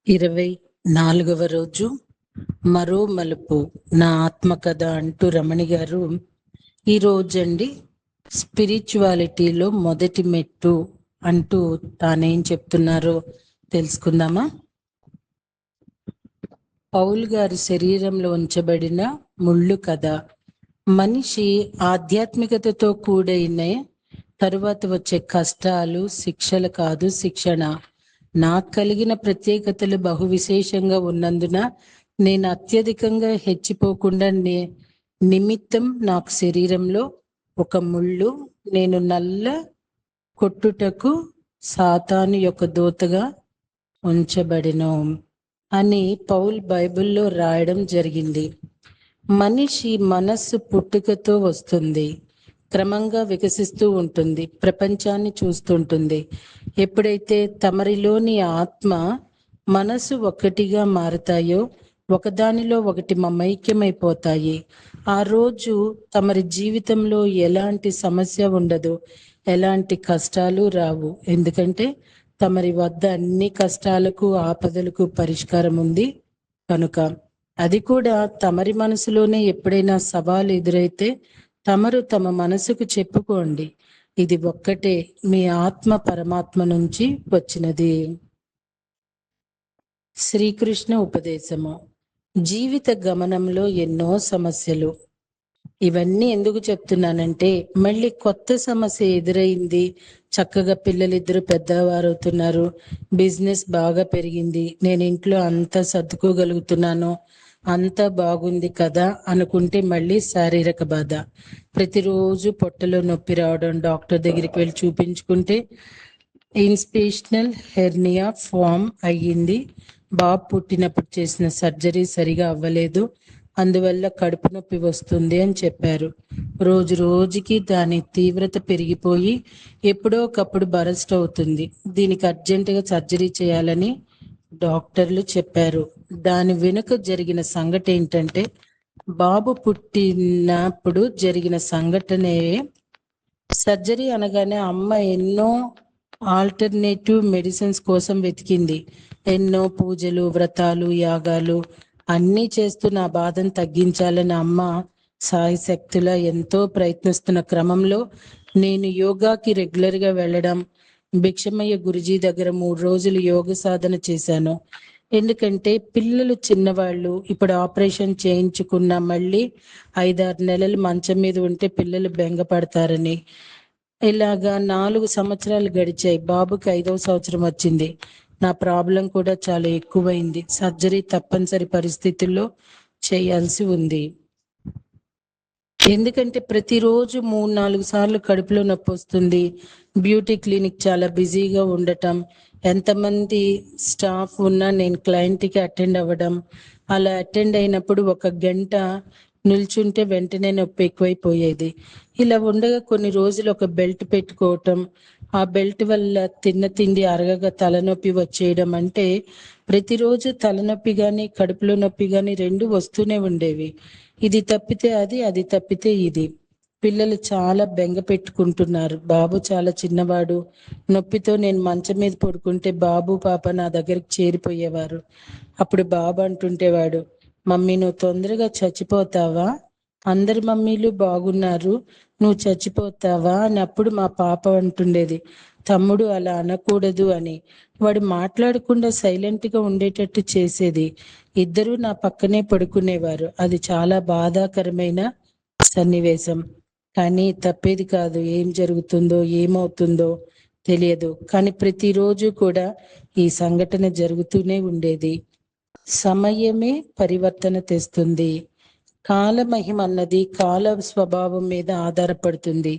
24వ రోజు మరో మలుపు నా ఆత్మకథ అంటూ రమణి గారు ఈ రోజండి స్పిరిచువాలిటీలో మొదటి మెట్టు అంటూ తానేం చెప్తున్నారో తెలుసుకుందామా. పౌలు గారి శరీరంలో ఉంచబడిన ముళ్ళు కథ. మనిషి ఆధ్యాత్మికతతో కూడైన తరువాత వచ్చే కష్టాలు శిక్షలు కాదు, శిక్షణ. నాకు కలిగిన ప్రత్యేకతలు బహు విశేషంగా ఉన్నందున నేను అత్యధికంగా హెచ్చిపోకుండా నిమిత్తం నాకు శరీరంలో ఒక ముళ్ళు, నేను నల్ల కొట్టుటకు సాతాను యొక్క దూతగా ఉంచబడిను అని పౌల్ బైబిల్లో రాయడం జరిగింది. మనిషి మనస్సు పుట్టుకతో వస్తుంది, క్రమంగా వికసిస్తూ ఉంటుంది, ప్రపంచాన్ని చూస్తుంటుంది. ఎప్పుడైతే తమరిలోని ఆత్మ మనసు ఒకటిగా మారుతాయో, ఒకదానిలో ఒకటి మమైక్యమైపోతాయి, ఆ రోజు తమరి జీవితంలో ఎలాంటి సమస్య ఉండదు, ఎలాంటి కష్టాలు రావు. ఎందుకంటే తమరి వద్ద అన్ని కష్టాలకు ఆపదలకు పరిష్కారం ఉంది కనుక. అది కూడా తమరి మనసులోనే ఎప్పుడైనా సవాలు ఎదురైతే తమరు తమ మనసుకు చెప్పుకోండి, ఇది ఒక్కటే, మీ ఆత్మ పరమాత్మ నుంచి వచ్చినది. శ్రీకృష్ణ ఉపదేశము. జీవిత గమనంలో ఎన్నో సమస్యలు. ఇవన్నీ ఎందుకు చెప్తున్నానంటే, మళ్ళీ కొత్త సమస్య ఎదురైంది, చక్కగా పిల్లలిద్దరు పెద్దవారు అవుతున్నారు, బిజినెస్ బాగా పెరిగింది, నేను ఇంట్లో అంతా సర్దుకోగలుగుతున్నాను, అంతా బాగుంది కదా అనుకుంటే మళ్ళీ శారీరక బాధ. ప్రతిరోజు పొట్టలో నొప్పి రావడం, డాక్టర్ దగ్గరికి వెళ్ళి చూపించుకుంటే ఇన్స్పేషనల్ హెర్నియా ఫామ్ అయ్యింది, బాబు పుట్టినప్పుడు చేసిన సర్జరీ సరిగా అవ్వలేదు, అందువల్ల కడుపు నొప్పి వస్తుంది అని చెప్పారు. రోజు రోజుకి దాని తీవ్రత పెరిగిపోయి ఎప్పుడో ఒకప్పుడు బరస్ట్ అవుతుంది. దీనికి అర్జెంటుగా సర్జరీ చేయాలని డాక్టర్లు చెప్పారు. దాని వెనుక జరిగిన సంఘటన ఏంటంటే, బాబు పుట్టినప్పుడు జరిగిన సంఘటనే. సర్జరీ అనగానే అమ్మ ఎన్నో ఆల్టర్నేటివ్ మెడిసిన్స్ కోసం వెతికింది. ఎన్నో పూజలు, వ్రతాలు, యాగాలు అన్నీ చేస్తూ నా బాధను తగ్గించాలని అమ్మ సాయశక్తులా ఎంతో ప్రయత్నిస్తున్న క్రమంలో నేను యోగాకి రెగ్యులర్గా వెళ్ళడం, భిక్షమయ్య గురుజీ దగ్గర 3 రోజులు యోగ సాధన చేశాను. ఎందుకంటే పిల్లలు చిన్నవాళ్ళు, ఇప్పుడు ఆపరేషన్ చేయించుకున్న మళ్ళీ 5-6 నెలలు మంచం మీద ఉంటే పిల్లలు బెంగపడతారని. ఇలాగా 4 సంవత్సరాలు గడిచాయి. బాబుకి 5వ సంవత్సరం వచ్చింది. నా ప్రాబ్లం కూడా చాలా ఎక్కువైంది. సర్జరీ తప్పనిసరి పరిస్థితుల్లో చేయాల్సి ఉంది. ఎందుకంటే ప్రతిరోజు 3-4 సార్లు కడుపులో నొప్పి వస్తుంది. బ్యూటీ క్లినిక్ చాలా బిజీగా ఉండటం, ఎంతమంది స్టాఫ్ ఉన్నా నేను క్లయింట్కి అటెండ్ అవ్వడం, అలా అటెండ్ అయినప్పుడు 1 గంట నిల్చుంటే వెంటనే నొప్పి ఎక్కువైపోయేది. ఇలా ఉండగా కొన్ని రోజులు ఒక బెల్ట్ పెట్టుకోవటం, ఆ బెల్ట్ వల్ల తిన్న తిండి అరగక తలనొప్పి వచ్చేయడం, అంటే ప్రతిరోజు తలనొప్పి కానీ కడుపులో నొప్పి కానీ 2 వస్తూనే ఉండేవి. ఇది తప్పితే అది, అది తప్పితే ఇది. పిల్లలు చాలా బెంగ పెట్టుకుంటున్నారు. బాబు చాలా చిన్నవాడు. నొప్పితో నేను మంచం మీద పడుకుంటే బాబు పాప నా దగ్గరికి చేరిపోయేవారు. అప్పుడు బాబు అంటుంటేవాడు, మమ్మీ నువ్వు తొందరగా చచ్చిపోతావా, అందరి మమ్మీలు బాగున్నారు, నువ్వు చచ్చిపోతావా అని. అప్పుడు మా పాప అంటుండేది, తమ్ముడు అలా అనకూడదు అని. వాడు మాట్లాడకుండా సైలెంట్గా ఉండేటట్టు చేసేది. ఇద్దరూ నా పక్కనే పడుకునేవారు. అది చాలా బాధాకరమైన సన్నివేశం. కానీ తప్పేది కాదు. ఏం జరుగుతుందో ఏమవుతుందో తెలియదు. కానీ ప్రతిరోజు కూడా ఈ సంఘటన జరుగుతూనే ఉండేది. సమయమే పరివర్తన తెస్తుంది. కాలమహిమ అన్నది కాల స్వభావం మీద ఆధారపడుతుంది.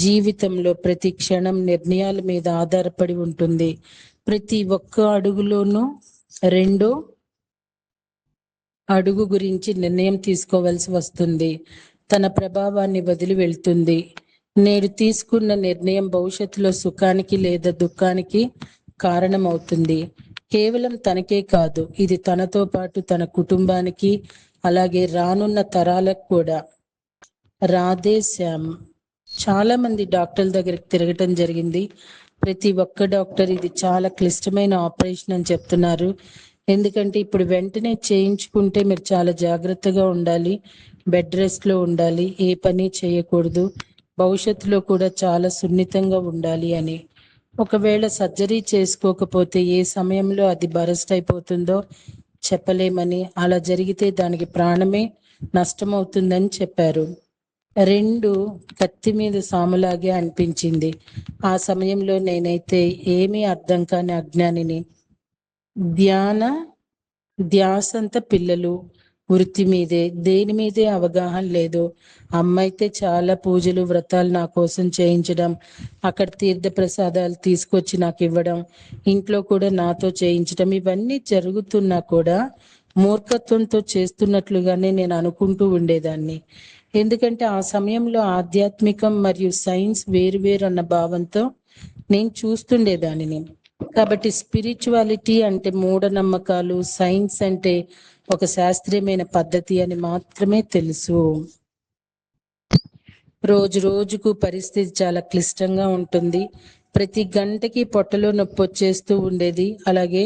జీవితంలో ప్రతి క్షణం నిర్ణయాల మీద ఆధారపడి ఉంటుంది. ప్రతి ఒక్క అడుగులోనూ రెండో అడుగు గురించి నిర్ణయం తీసుకోవాల్సి వస్తుంది. తన ప్రభావాన్ని వదిలి వెళ్తుంది. నేడు తీసుకున్న నిర్ణయం భవిష్యత్తులో సుఖానికి లేదా దుఃఖానికి కారణమవుతుంది. కేవలం తనకే కాదు, ఇది తనతో పాటు తన కుటుంబానికి, అలాగే రానున్న తరాలకు కూడా. రాధే శ్యామ్. చాలా మంది డాక్టర్ల దగ్గరికి తిరగటం జరిగింది. ప్రతి ఒక్క డాక్టర్ ఇది చాలా క్లిష్టమైన ఆపరేషన్ అని చెప్తున్నారు. ఎందుకంటే ఇప్పుడు వెంటనే చేయించుకుంటే మీరు చాలా జాగ్రత్తగా ఉండాలి, బెడ్ రెస్ట్ లో ఉండాలి, ఏ పని చేయకూడదు, భవిష్యత్తులో కూడా చాలా సున్నితంగా ఉండాలి అని. ఒకవేళ సర్జరీ చేసుకోకపోతే ఏ సమయంలో అది బరస్ట్ అయిపోతుందో చెప్పలేమని, అలా జరిగితే దానికి ప్రాణమే నష్టమవుతుందని చెప్పారు. రెండు కత్తి మీద సాములాగే అనిపించింది. ఆ సమయంలో నేనైతే ఏమీ అర్థం కాని అజ్ఞానిని. ధ్యాసంతా పిల్లలు, వృత్తి మీదే, దేని మీదే అవగాహన లేదు. అమ్మ అయితే చాలా పూజలు వ్రతాలు నా కోసం చేయించడం, అక్కడ తీర్థ ప్రసాదాలు తీసుకొచ్చి నాకు ఇవ్వడం, ఇంట్లో కూడా నాతో చేయించడం, ఇవన్నీ జరుగుతున్నా కూడా మూర్ఖత్వంతో చేస్తున్నట్లుగానే నేను అనుకుంటూ ఉండేదాన్ని. ఎందుకంటే ఆ సమయంలో ఆధ్యాత్మికం మరియు సైన్స్ వేరు అన్న భావంతో నేను చూస్తుండేదానిని. కాబట్టి స్పిరిచువాలిటీ అంటే మూఢనమ్మకాలు, సైన్స్ అంటే ఒక శాస్త్రీయమైన పద్ధతి అని మాత్రమే తెలుసు. రోజు రోజుకు పరిస్థితి చాలా క్లిష్టంగా ఉంటుంది. ప్రతి గంటకి పొట్టలో నొప్పి వచ్చేస్తూ ఉండేది. అలాగే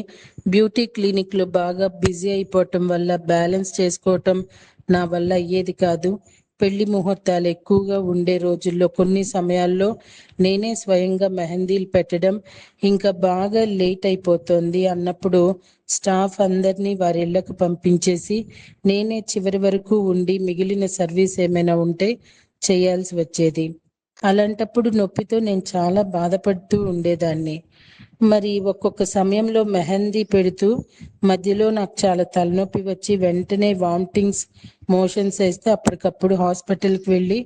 బ్యూటీ క్లినిక్ లో బాగా బిజీ అయిపోవటం వల్ల బ్యాలెన్స్ చేసుకోవటం నా వల్ల అయ్యేది కాదు. పెళ్లి ముహూర్తాలు ఎక్కువగా ఉండే రోజుల్లో కొన్ని సమయాల్లో నేనే స్వయంగా మెహందీలు పెట్టడం, ఇంకా బాగా లేట్ అయిపోతుంది అన్నప్పుడు స్టాఫ్ అందరినీ వారి ఇళ్లకు పంపించేసి నేనే చివరి వరకు ఉండి మిగిలిన సర్వీస్ ఏమైనా ఉంటే చేయాల్సి వచ్చేది. అలాంటప్పుడు నొప్పితో నేను చాలా బాధపడుతూ ఉండేదాన్ని. మరి ఒక్కొక్క సమయంలో మెహందీ పెడుతూ మధ్యలో నాకు చాలా తలనొప్పి వచ్చి వెంటనే వామిటింగ్స్, మోషన్స్ వేస్తే అప్పటికప్పుడు హాస్పిటల్కి వెళ్ళి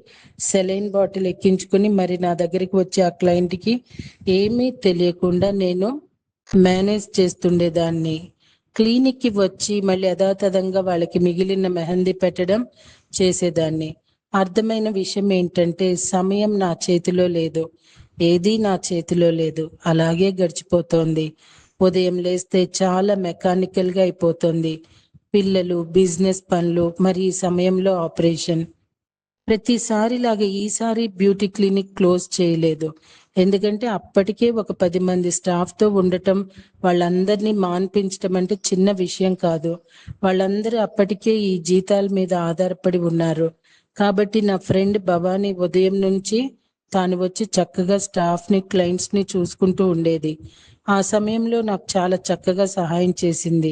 సెలైన్ బాటిల్ ఎక్కించుకుని మరి నా దగ్గరికి వచ్చే ఆ క్లయింట్కి ఏమీ తెలియకుండా నేను మేనేజ్ చేస్తుండేదాన్ని. క్లినిక్కి వచ్చి మళ్ళీ యథాతథంగా వాళ్ళకి మిగిలిన మెహందీ పెట్టడం చేసేదాన్ని. అర్థమైన విషయం ఏంటంటే సమయం నా చేతిలో లేదు, ఏదీ నా చేతిలో లేదు, అలాగే గడిచిపోతోంది. ఉదయం లేస్తే చాలా మెకానికల్గా అయిపోతుంది. పిల్లలు, బిజినెస్ పనులు, మరి ఈ సమయంలో ఆపరేషన్. ప్రతిసారిలాగా ఈసారి బ్యూటీ క్లినిక్ క్లోజ్ చేయలేదు. ఎందుకంటే అప్పటికే ఒక 10 మంది స్టాఫ్తో ఉండటం, వాళ్ళందరినీ మాన్పించడం అంటే చిన్న విషయం కాదు. వాళ్ళందరూ అప్పటికే ఈ జీతాల మీద ఆధారపడి ఉన్నారు. కాబట్టి నా ఫ్రెండ్ భవానీ ఉదయం నుంచి తాను వచ్చి చక్కగా స్టాఫ్ని, క్లయింట్స్ని చూసుకుంటూ ఉండేది. ఆ సమయంలో నాకు చాలా చక్కగా సహాయం చేసింది.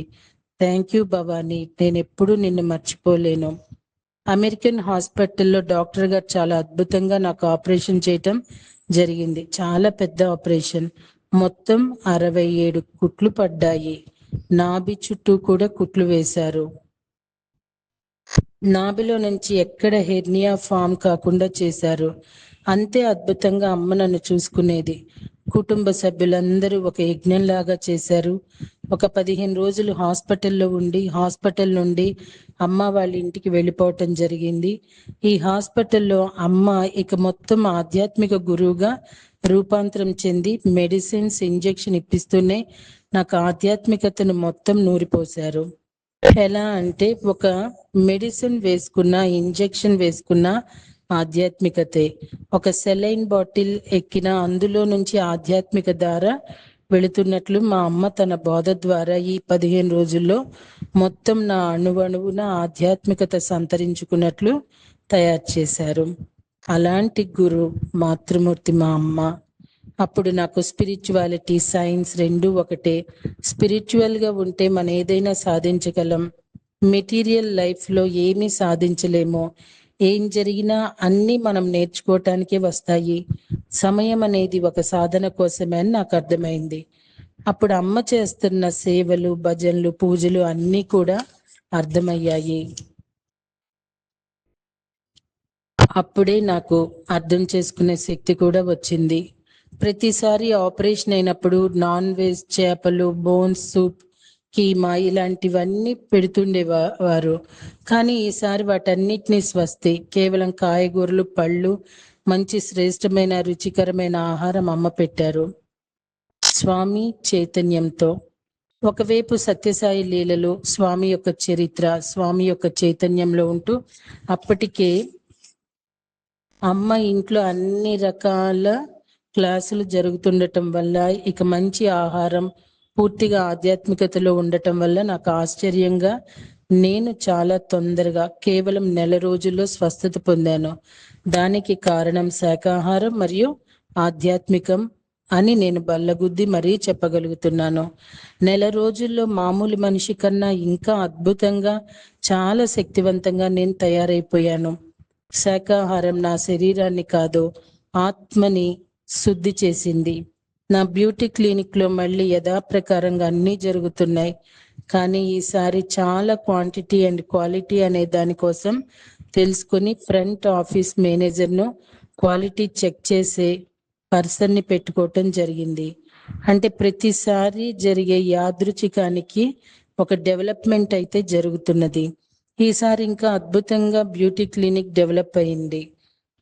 థ్యాంక్ యూ భవానీ, నేను ఎప్పుడూ నిన్ను మర్చిపోలేను. అమెరికన్ హాస్పిటల్లో డాక్టర్ గారు చాలా అద్భుతంగా నాకు ఆపరేషన్ చేయటం జరిగింది. చాలా పెద్ద ఆపరేషన్. మొత్తం 67 కుట్లు పడ్డాయి. నాభి చుట్టూ కూడా కుట్లు వేశారు. నాభిలో నుంచి ఎక్కడ హెర్నియా ఫామ్ కాకుండా చేశారు. అంతే అద్భుతంగా అమ్మ నన్ను చూసుకునేది. కుటుంబ సభ్యులందరూ ఒక యజ్ఞంలాగా చేశారు. ఒక 15 రోజులు హాస్పిటల్లో ఉండి హాస్పిటల్ నుండి అమ్మ వాళ్ళ ఇంటికి వెళ్ళిపోవటం జరిగింది. ఈ హాస్పిటల్లో అమ్మ ఇక మొత్తం ఆధ్యాత్మిక గురువుగా రూపాంతరం చెంది మెడిసిన్స్, ఇంజెక్షన్ ఇప్పిస్తూనే నాకు ఆధ్యాత్మికతను మొత్తం నూరిపోశారు. ఎలా అంటే ఒక మెడిసిన్ వేసుకున్న, ఇంజెక్షన్ వేసుకున్న ఆధ్యాత్మికతే. ఒక సెలైన్ బాటిల్ ఎక్కిన అందులో నుంచి ఆధ్యాత్మిక ధార వెళుతున్నట్లు మా అమ్మ తన బోధ ద్వారా ఈ 15 రోజుల్లో మొత్తం నా అణువణువున ఆధ్యాత్మికత సంతరించుకున్నట్లు తయారు చేశారు. అలాంటి గురు మాతృమూర్తి మా అమ్మ. అప్పుడు నాకు స్పిరిచువాలిటీ, సైన్స్ రెండూ ఒకటే. స్పిరిచువల్గా ఉంటే మనం ఏదైనా సాధించగలం. మెటీరియల్ లైఫ్లో ఏమీ సాధించలేమో. ఏం జరిగినా అన్నీ మనం నేర్చుకోవటానికే వస్తాయి. సమయం అనేది ఒక సాధన కోసమే అని నాకు అర్థమైంది. అప్పుడు అమ్మ చేస్తున్న సేవలు, భజనలు, పూజలు అన్నీ కూడా అర్థమయ్యాయి. అప్పుడే నాకు అర్థం చేసుకునే శక్తి కూడా వచ్చింది. ప్రతిసారి ఆపరేషన్ అయినప్పుడు నాన్ వెజ్, చేపలు, బోన్స్ సూప్, కీమా ఇలాంటివన్నీ పెడుతుండేవారు. కానీ ఈసారి వాటన్నిటినీ స్వస్తి, కేవలం కాయగూరలు, పళ్ళు, మంచి శ్రేష్టమైన రుచికరమైన ఆహారం అమ్మ పెట్టారు. స్వామి చైతన్యంతో ఒకవైపు సత్యసాయి లీలలు, స్వామి యొక్క చరిత్ర, స్వామి యొక్క చైతన్యంలో ఉంటూ అప్పటికే అమ్మ ఇంట్లో అన్ని రకాల క్లాసులు జరుగుతుండటం వల్ల, ఇక మంచి ఆహారం, పూర్తిగా ఆధ్యాత్మికతలో ఉండటం వల్ల నాకు ఆశ్చర్యంగా నేను చాలా తొందరగా కేవలం నెల రోజుల్లో స్వస్థత పొందాను. దానికి కారణం శాకాహారం మరియు ఆధ్యాత్మికం అని నేను బల్లగుద్ది మరీ చెప్పగలుగుతున్నాను. నెల రోజుల్లో మామూలు మనిషి కన్నా ఇంకా అద్భుతంగా, చాలా శక్తివంతంగా నేను తయారైపోయాను. శాకాహారం నా శరీరాన్ని కాదు, ఆత్మని శుద్ధి చేసింది. నా బ్యూటీ క్లినిక్ లో మళ్ళీ యథాప్రకారంగా అన్నీ జరుగుతున్నాయి. కానీ ఈసారి చాలా క్వాంటిటీ అండ్ క్వాలిటీ అనే దానికోసం తెలుసుకుని ఫ్రంట్ ఆఫీస్ మేనేజర్ను క్వాలిటీ చెక్ చేసే పర్సన్ని పెట్టుకోవటం జరిగింది. అంటే ప్రతిసారి జరిగే యాదృచ్ఛికానికి ఒక డెవలప్మెంట్ అయితే జరుగుతున్నది. ఈసారి ఇంకా అద్భుతంగా బ్యూటీ క్లినిక్ డెవలప్ అయింది.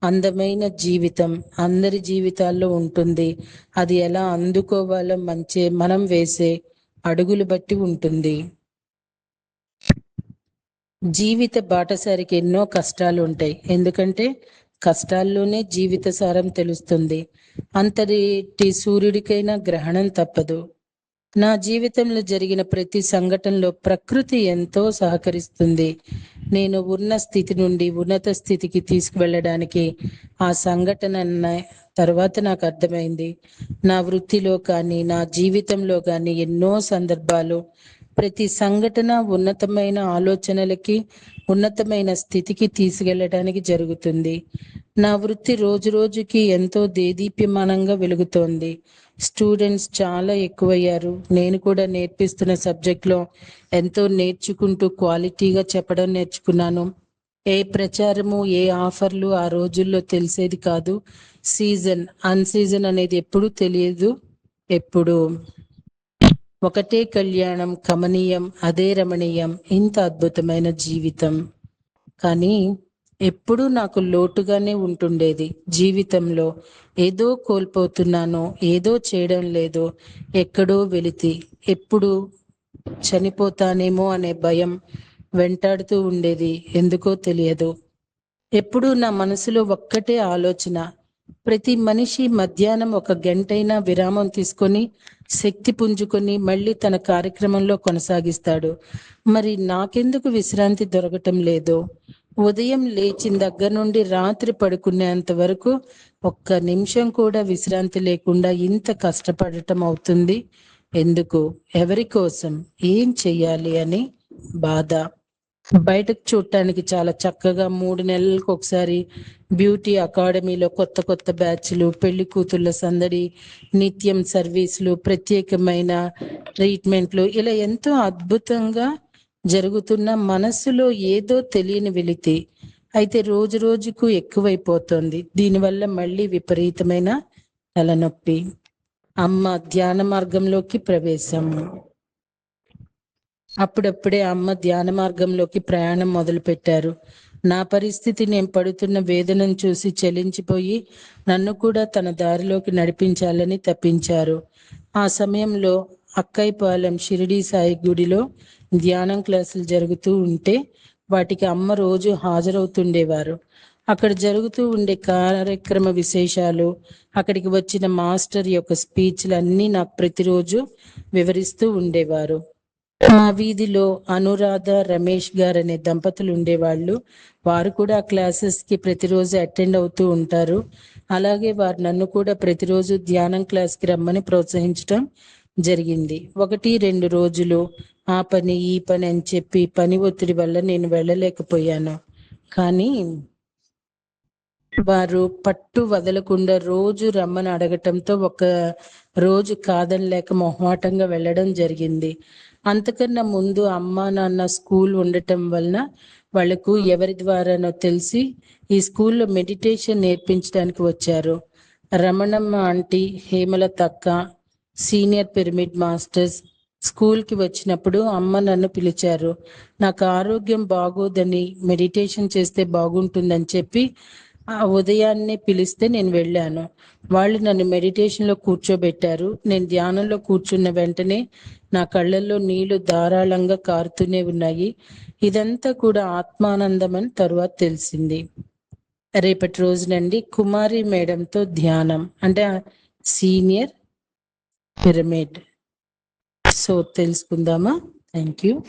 అందమైన జీవితం అందరి జీవితాల్లో ఉంటుంది. అది ఎలా అందుకోవాలో మనం వేసే అడుగులు బట్టి ఉంటుంది. జీవిత బాటసారికి ఎన్నో కష్టాలు ఉంటాయి. ఎందుకంటే కష్టాల్లోనే జీవిత సారం తెలుస్తుంది. అంతటి సూర్యుడికైనా గ్రహణం తప్పదు. నా జీవితంలో జరిగిన ప్రతి సంఘటనలో ప్రకృతి ఎంతో సహకరిస్తుంది. నేను ఉన్న స్థితి నుండి ఉన్నత స్థితికి తీసుకువెళ్ళడానికి ఆ సంఘటన తర్వాత నాకు అర్థమైంది. నా వృత్తిలో కానీ నా జీవితంలో కానీ ఎన్నో సందర్భాలు ప్రతి సంఘటన ఉన్నతమైన ఆలోచనలకి, ఉన్నతమైన స్థితికి తీసుకెళ్ళడానికి జరుగుతుంది. నా వృత్తి రోజు రోజుకి ఎంతో దేదీప్యమానంగా వెలుగుతోంది. స్టూడెంట్స్ చాలా ఎక్కువయ్యారు. నేను కూడా నేర్పిస్తున్న సబ్జెక్ట్లో ఎంతో నేర్చుకుంటూ క్వాలిటీగా చెప్పడం నేర్చుకున్నాను. ఏ ప్రచారము, ఏ ఆఫర్లు ఆ రోజుల్లో తెలిసేది కాదు. సీజన్ అన్సీజన్ అనేది ఎప్పుడూ తెలియదు. ఎప్పుడు ఒకటే కళ్యాణం, కమనీయం, అదే రమణీయం, ఇంత అద్భుతమైన జీవితం. కానీ ఎప్పుడూ నాకు లోటుగానే ఉంటుండేది. జీవితంలో ఏదో కోల్పోతున్నానో, ఏదో చేయడం లేదో, ఎక్కడో వెలితి, ఎప్పుడు చనిపోతానేమో అనే భయం వెంటాడుతూ ఉండేది. ఎందుకో తెలియదు. ఎప్పుడూ నా మనసులో ఒక్కటే ఆలోచన, ప్రతి మనిషి మధ్యాహ్నం ఒక గంటైనా విరామం తీసుకొని శక్తి పుంజుకొని మళ్ళీ తన కార్యక్రమంలో కొనసాగిస్తాడు. మరి నాకెందుకు విశ్రాంతి దొరకటం లేదో? ఉదయం లేచిన దగ్గర నుండి రాత్రి పడుకునేంత వరకు ఒక్క నిమిషం కూడా విశ్రాంతి లేకుండా ఇంత కష్టపడటం అవుతుంది ఎందుకు? ఎవరి కోసం? ఏం చెయ్యాలి అని బాధ. బయటకు చూడటానికి చాలా చక్కగా 3 నెలలకు ఒకసారి బ్యూటీ అకాడమీలో కొత్త కొత్త బ్యాచ్లు, పెళ్లి కూతుళ్ళ సందడి, నిత్యం సర్వీసులు, ప్రత్యేకమైన ట్రీట్మెంట్లు, ఇలా ఎంతో అద్భుతంగా జరుగుతున్న మనసులో ఏదో తెలియని వెలితి అయితే రోజు రోజుకు ఎక్కువైపోతుంది. దీనివల్ల మళ్ళీ విపరీతమైన తలనొప్పి. అమ్మ ధ్యాన మార్గంలోకి ప్రవేశం. అప్పుడప్పుడే అమ్మ ధ్యాన మార్గంలోకి ప్రయాణం మొదలు పెట్టారు. నా పరిస్థితి, నేను పడుతున్న వేదనను చూసి చలించిపోయి నన్ను కూడా తన దారిలోకి నడిపించాలని తప్పించారు. ఆ సమయంలో అక్కైపాలెం షిరిడి సాయి గుడిలో ధ్యానం క్లాసులు జరుగుతూ ఉంటే వాటికి అమ్మ రోజు హాజరవుతుండేవారు. అక్కడ జరుగుతూ ఉండే కార్యక్రమ విశేషాలు, అక్కడికి వచ్చిన మాస్టర్ యొక్క స్పీచ్లు అన్నీ నాకు ప్రతిరోజు వివరిస్తూ ఉండేవారు. మా వీధిలో అనురాధ, రమేష్ గారు అనే దంపతులు ఉండేవాళ్ళు. వారు కూడా క్లాసెస్ కి ప్రతిరోజు అటెండ్ అవుతూ ఉంటారు. అలాగే వారు నన్ను కూడా ప్రతిరోజు ధ్యానం క్లాస్కి రమ్మని ప్రోత్సహించడం జరిగింది. 1-2 రోజులు ఆ పని ఈ పని అని చెప్పి పని ఒత్తిడి వల్ల నేను వెళ్ళలేకపోయాను. కానీ వారు పట్టు వదలకుండా రోజు రమ్మని అడగటంతో ఒక రోజు కాదనలేక మొహమాటంగా వెళ్ళడం జరిగింది. అంతకన్నా ముందు అమ్మా నాన్న స్కూల్ ఉండటం వలన వాళ్లకు ఎవరి ద్వారానో తెలిసి ఈ స్కూల్లో మెడిటేషన్ నేర్పించడానికి వచ్చారు. రమణమ్మ ఆంటీ, హేమలత అక్క, సీనియర్ పిరమిడ్ మాస్టర్స్ స్కూల్కి వచ్చినప్పుడు అమ్మ నన్ను పిలిచారు. నాకు ఆరోగ్యం బాగోదని, మెడిటేషన్ చేస్తే బాగుంటుందని చెప్పి ఆ ఉదయాన్నే పిలిస్తే నేను వెళ్ళాను. వాళ్ళు నన్ను మెడిటేషన్లో కూర్చోబెట్టారు. నేను ధ్యానంలో కూర్చున్న వెంటనే నా కళ్ళల్లో నీళ్లు ధారాళంగా కారుతూనే ఉన్నాయి. ఇదంతా కూడా ఆత్మానందం అని తరువాత తెలిసింది. రేపటి రోజునండి కుమారి మేడంతో ధ్యానం. అంటే సీనియర్ పిరమిడ్. సో తెలుసుకుందామా? Thank you.